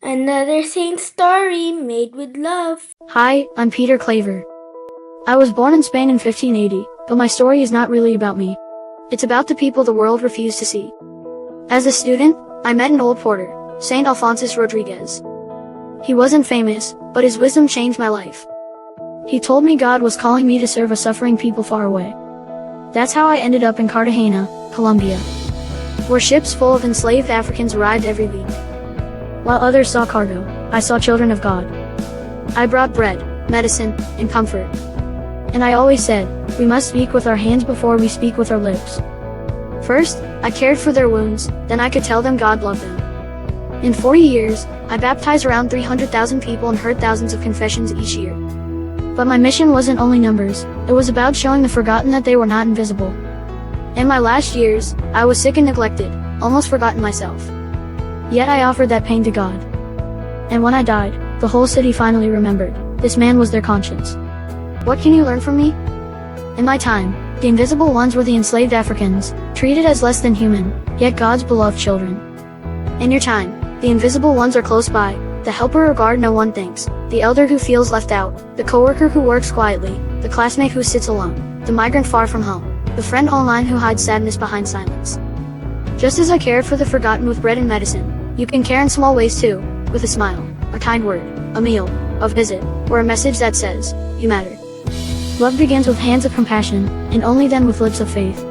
Another saint story made with love. Hi, I'm Peter Claver. I was born in Spain in 1580, but my story is not really about me. It's about the people the world refused to see. As a student, I met an old porter, Saint Alphonsus Rodriguez. He wasn't famous, but his wisdom changed my life. He told me God was calling me to serve a suffering people far away. That's how I ended up in Cartagena, Colombia, where ships full of enslaved Africans arrived every week. While others saw cargo, I saw children of God. I brought bread, medicine, and comfort. And I always said, we must speak with our hands before we speak with our lips. First, I cared for their wounds, then I could tell them God loved them. In 40 years, I baptized around 300,000 people and heard thousands of confessions each year. But my mission wasn't only numbers, it was about showing the forgotten that they were not invisible. In my last years, I was sick and neglected, almost forgotten myself. Yet I offered that pain to God. And when I died, the whole city finally remembered, this man was their conscience. What can you learn from me? In my time, the invisible ones were the enslaved Africans, treated as less than human, yet God's beloved children. In your time, the invisible ones are close by, the helper or guard no one thinks, the elder who feels left out, the coworker who works quietly, the classmate who sits alone, the migrant far from home, the friend online who hides sadness behind silence. Just as I cared for the forgotten with bread and medicine, you can care in small ways too, with a smile, a kind word, a meal, a visit, or a message that says, you matter. Love begins with hands of compassion, and only then with lips of faith.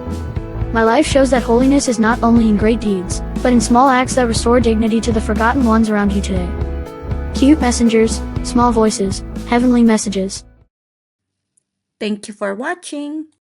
My life shows that holiness is not only in great deeds, but in small acts that restore dignity to the forgotten ones around you today. Cute messengers, small voices, heavenly messages. Thank you for watching.